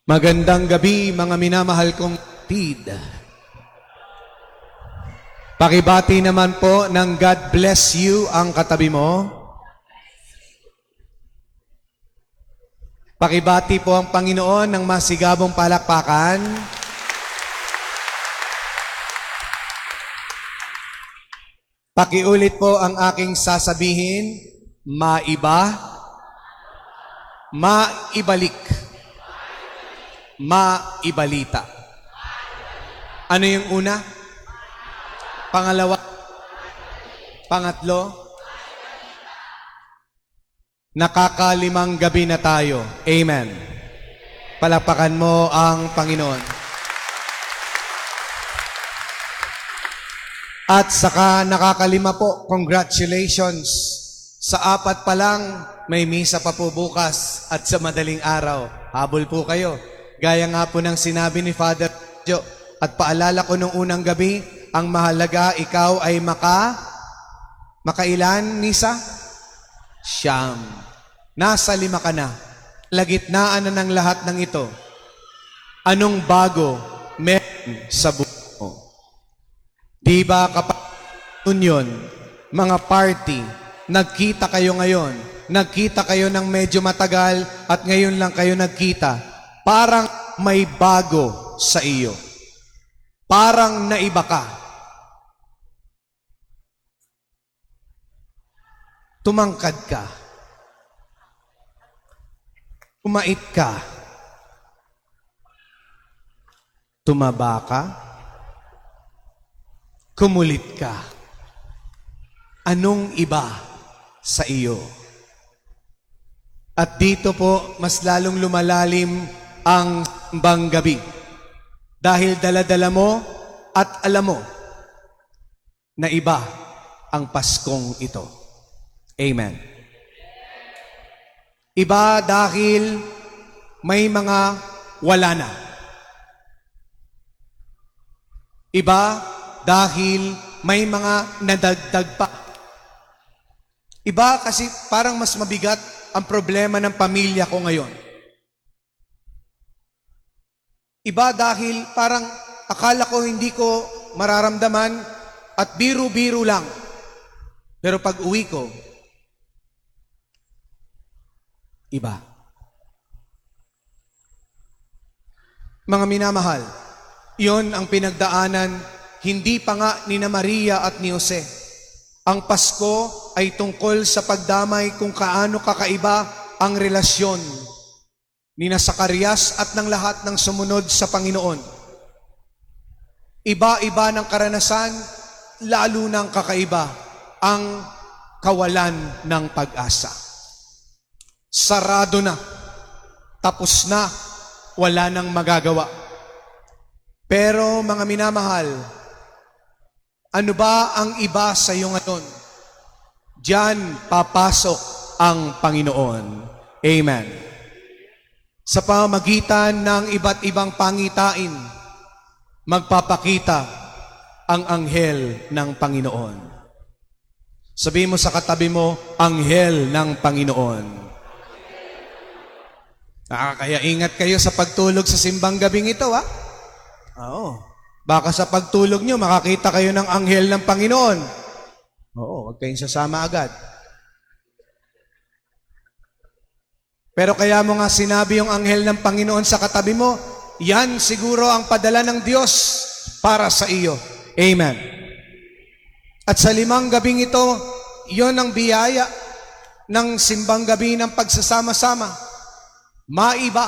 Magandang gabi, mga minamahal kong kapatid. Pakibati naman po ng God bless you ang katabi mo. Pakibati po ang Panginoon ng masigabong palakpakan. Pakiulit po ang aking sasabihin, maiba, maibalik, maibalita. Ano yung una? Pangalawa? Pangatlo? Nakakalimang gabi na tayo. Amen. Palakpakan mo ang Panginoon. At saka nakakalima po, congratulations. Sa 4 pa lang, may misa pa po bukas at sa madaling araw. Habol po kayo. Gaya nga po ng sinabi ni Father Jo. At paalala ko nung unang gabi, ang mahalaga ikaw ay makailan, Nisa? 9. Nasa 5 ka na. Lagitnaan na ng lahat ng ito. Anong bago meron sa buhay mo? Di ba kapag union, mga party, nagkita kayo ngayon, nagkita kayo ng medyo matagal at ngayon lang kayo nagkita, parang may bago sa iyo. Parang naiba ka. Tumangkad ka. Kumait ka. Tumaba ka. Kumulit ka. Anong iba sa iyo? At dito po, mas lalong lumalalim ang banggabi. Dahil dala-dala mo at alam mo na iba ang Paskong ito. Amen. Iba dahil may mga wala na. Iba dahil may mga nadagdag pa. Iba kasi parang mas mabigat ang problema ng pamilya ko ngayon. Iba dahil parang akala ko hindi ko mararamdaman at biro-biro lang. Pero pag uwi ko, iba. Mga minamahal, iyon ang pinagdaanan hindi pa nga ni na Maria at ni Jose. Ang Pasko ay tungkol sa pagdamay kung kaano kakaiba ang relasyon ni na Zacarias at ng lahat ng sumunod sa Panginoon. Iba-iba ng karanasan, lalo ng kakaiba, ang kawalan ng pag-asa. Sarado na, tapos na, wala nang magagawa. Pero mga minamahal, ano ba ang iba sa iyo ngayon? Diyan papasok ang Panginoon. Amen. Sa pamamagitan ng iba't ibang pangitain, magpapakita ang anghel ng Panginoon. Sabihin mo sa katabi mo, anghel ng Panginoon. Kaya ingat kayo sa pagtulog sa simbang gabing ito, ha? Oo. Baka sa pagtulog nyo, makakita kayo ng anghel ng Panginoon. Oo, huwag kayong sasama agad. Pero kaya mo nga sinabi yung anghel ng Panginoon sa katabi mo, yan siguro ang padala ng Diyos para sa iyo. Amen. At sa 5 gabing ito, yon ang biyaya ng simbang gabi ng pagsasama-sama. Maiba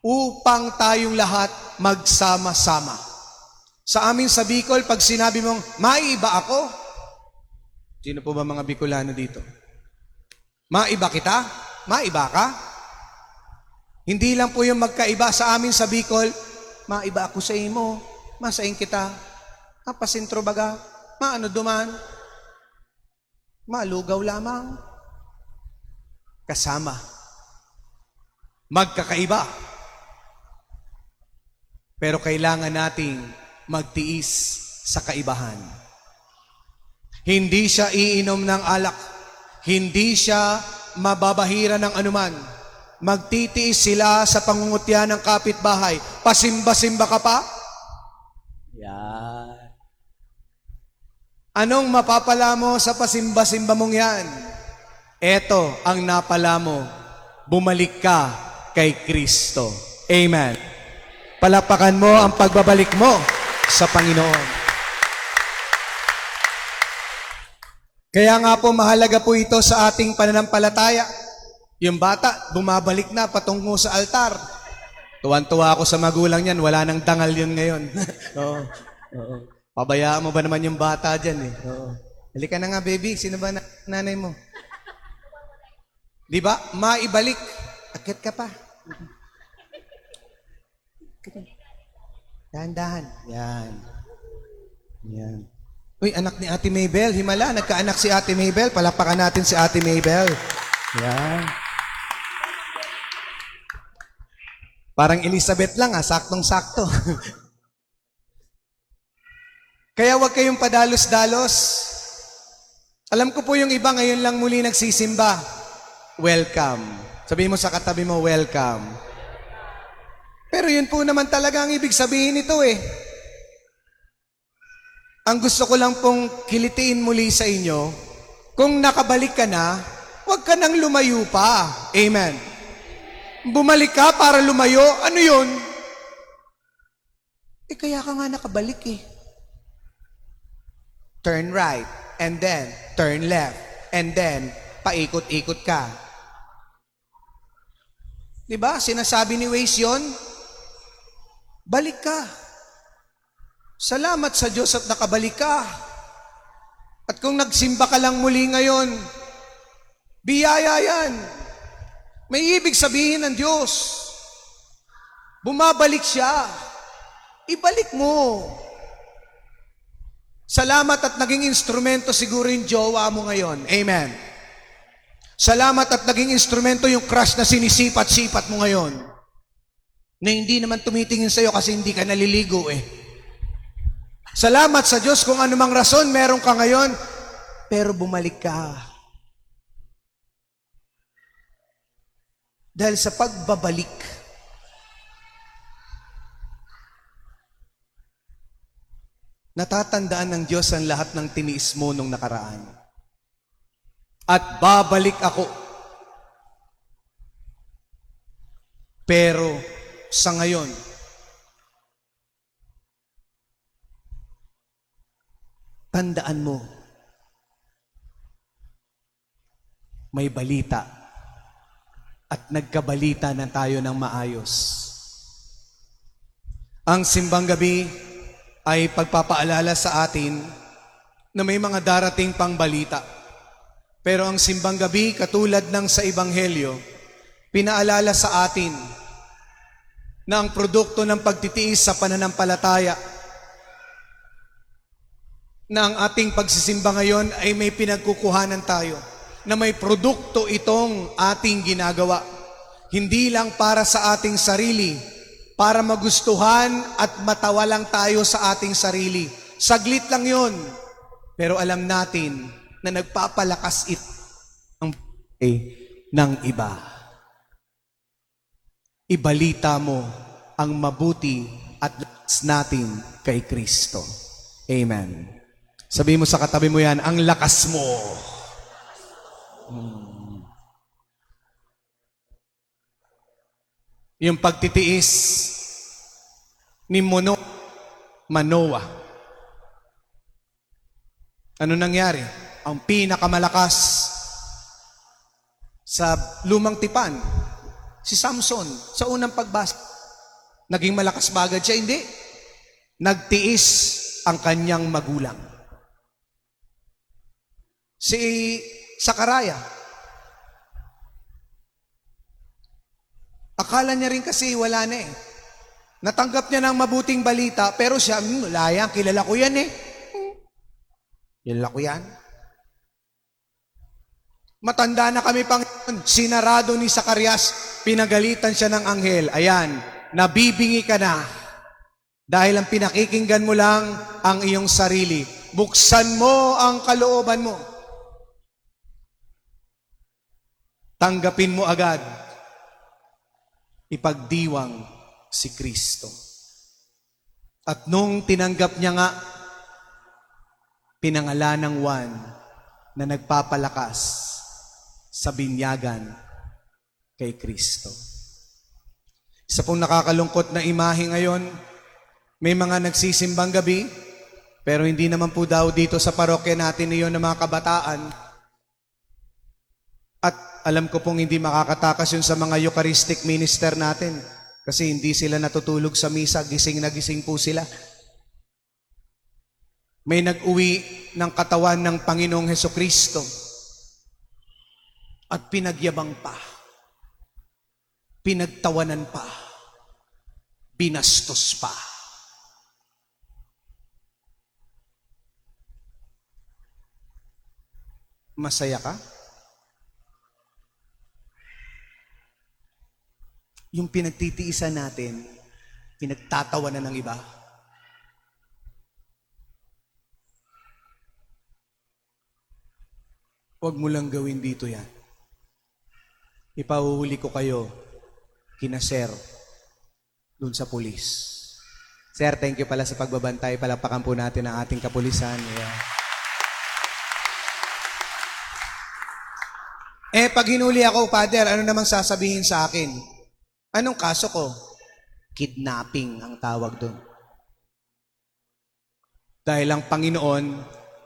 upang tayong lahat magsama-sama. Sa amin sa Bicol, pag sinabi mong, maiba ako, sino po ba mga Bicolano dito? Maiba kita? Maiba ka? Hindi lang po yung magkaiba sa amin sa Bicol, maiba ako sa imo, masaing kita, pasintro baga, maano duman, malugaw lamang, kasama, magkakaiba. Pero kailangan nating magtiis sa kaibahan. Hindi siya iinom ng alak, hindi siya mababahira ng anuman. magtitiis sila sa pangungutya ng kapitbahay. Pasimba-simba ka pa? Yan. Anong mapapala mo sa pasimba-simba mong yan? Eto ang napala mo. Bumalik ka kay Kristo. Amen. Palapakan mo ang pagbabalik mo sa Panginoon. Kaya nga po mahalaga po ito sa ating pananampalataya. Yung bata, bumabalik na patungo sa altar. Tuwan-tuwa ako sa magulang niyan, wala nang dangal yun ngayon. Oo. Oo. Pabayaan mo ba naman yung bata dyan eh? Oo. Halika na nga baby, sino ba nanay mo? Di ba? Maibalik. Akit ka pa. Dahan-dahan. Yan. Yan. Uy, anak ni Ate Maybel. Himala, nagkaanak si Ate Maybel. Palapakan natin si Ate Maybel. Yan. Parang Elizabeth lang saktong-sakto. Kaya huwag kayong padalos-dalos. Alam ko po yung iba ngayon lang muli nagsisimba. Welcome. Sabihin mo sa katabi mo, welcome. Pero yun po naman talaga ang ibig sabihin nito eh. Ang gusto ko lang pong kilitiin muli sa inyo, kung nakabalik ka na, huwag ka nang lumayo pa. Amen. Bumalik ka para lumayo, ano yun? Kaya ka nga nakabalik eh. Turn right, and then turn left, and then paikot-ikot ka. Diba? Sinasabi ni Waze yun, balik ka. Salamat sa Diyos at nakabalik ka. At kung nagsimba ka lang muli ngayon, biyaya yan. May ibig sabihin ng Diyos. Bumabalik siya. Ibalik mo. Salamat at naging instrumento siguro yung jowa mo ngayon. Amen. Salamat at naging instrumento yung crush na sinisipat-sipat mo ngayon. Na hindi naman tumitingin sa'yo kasi hindi ka naliligo eh. Salamat sa Diyos kung anumang rason meron ka ngayon, pero bumalik ka. Dahil sa pagbabalik, natatandaan ng Diyos ang lahat ng tiniis mo nung nakaraan. At babalik ako. Pero sa ngayon, tandaan mo, may balita at nagkabalita na tayo ng maayos. Ang simbang gabi ay pagpapaalala sa atin na may mga darating pang balita. Pero ang simbang gabi, katulad ng sa Ebanghelyo, pinaalala sa atin na ang produkto ng pagtitiis sa pananampalataya, na ang ating pagsisimba ngayon ay may pinagkukuhanan tayo, na may produkto itong ating ginagawa. Hindi lang para sa ating sarili, para magustuhan at matawa lang tayo sa ating sarili. Saglit lang yon. Pero alam natin na nagpapalakas ang ng iba. Ibalita mo ang mabuti at lakas natin kay Kristo. Amen. Sabihin mo sa katabi mo yan, ang lakas mo. Yung pagtitiis ni Manoah. Ano nangyari? Ang pinakamalakas sa lumang tipan, si Samson, sa unang pagbasa. Naging malakas ba agad siya? Hindi. Nagtiis ang kanyang magulang. Si Sakaraya, akala niya rin kasi wala na eh. Natanggap niya ng mabuting balita, pero siya, wala yan, kilala ko yan eh. Kilala ko yan. Matanda na kami, Panginoon. Sinarado ni Zacarias, pinagalitan siya ng anghel. Ayan, nabibingi ka na. Dahil ang pinakikinggan mo lang ang iyong sarili. Buksan mo ang kalooban mo. Tanggapin mo agad ipagdiwang si Kristo. At nung tinanggap niya nga, pinangalan ng Juan na nagpapalakas sa binyagan kay Kristo. Isa pong nakakalungkot na imahe ngayon, may mga nagsisimbang gabi, pero hindi naman po daw dito sa parokya natin iyon ng mga kabataan. At alam ko pong hindi makakatakas yun sa mga Eucharistic minister natin kasi hindi sila natutulog sa misa, gising na gising po sila. May nag-uwi ng katawan ng Panginoong Hesukristo at pinagyabang pa, pinagtawanan pa, binastos pa. Masaya ka? Yung pinagtitiisan natin, pinagtatawanan ng iba. Huwag mo lang gawin dito yan. Ipahuhuli ko kayo kina Sir dun sa pulis. Sir, thank you pala sa pagbabantay. Palakpakan po natin ang ating kapulisan. Yeah. Pag hinuli ako, Father, ano namang sasabihin sa akin? Anong kaso ko? Kidnapping ang tawag doon. Dahil ang Panginoon,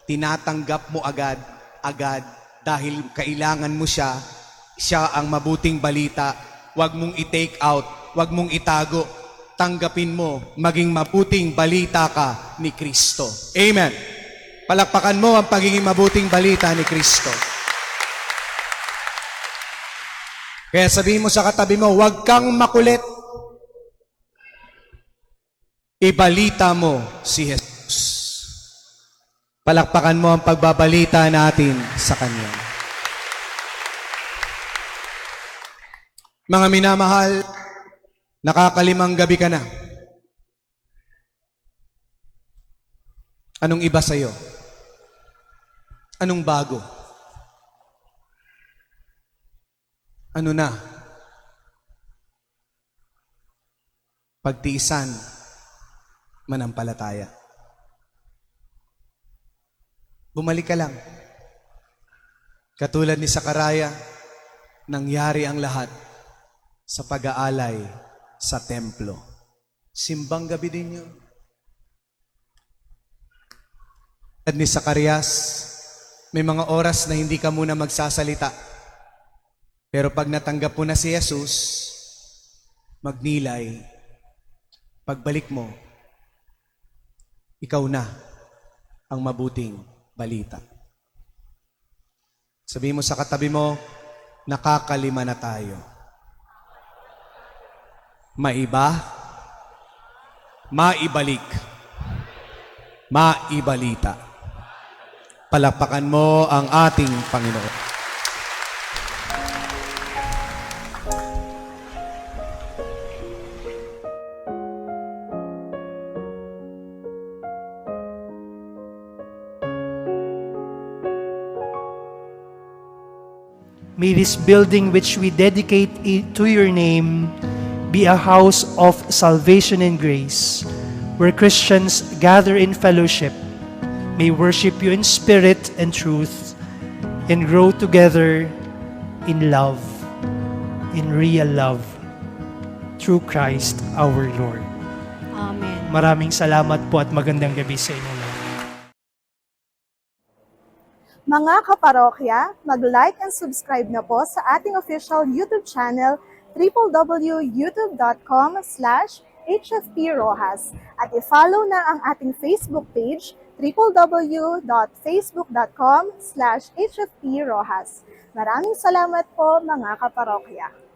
tinatanggap mo agad, dahil kailangan mo siya ang mabuting balita. Huwag mong i-take out, huwag mong itago. Tanggapin mo, maging mabuting balita ka ni Kristo. Amen. Palakpakan mo ang pagiging mabuting balita ni Kristo. Kaya sabihin mo sa katabi mo, huwag kang makulit. Ibalita mo si Jesus. Palakpakan mo ang pagbabalita natin sa Kanya. Mga minamahal, nakakalimang gabi ka na. Anong iba sa'yo? Anong bago? Ano na? Pagtiisan, manampalataya. Bumalik ka lang. Katulad ni Sakaraya, nangyari ang lahat sa pag-aalay sa templo. Simbang gabi din yun. At ni Zacarias, may mga oras na hindi ka muna magsasalita. Pero pag natanggap mo na si Jesus, magnilay, pagbalik mo, ikaw na ang mabuting balita. Sabihin mo sa katabi mo, nakakalima na tayo. Maiba, maibalik, maibalita. Palakpakan mo ang ating Panginoon. May this building which we dedicate to your name be a house of salvation and grace, where Christians gather in fellowship, may worship you in spirit and truth, and grow together in love, in real love, through Christ our Lord. Amen. Maraming salamat po at magandang gabi sa inyo lahat. Mga kaparokya, mag-like and subscribe na po sa ating official YouTube channel www.youtube.com/HFPRojas at i-follow na ang ating Facebook page www.facebook.com/HFPRojas. Maraming salamat po mga kaparokya.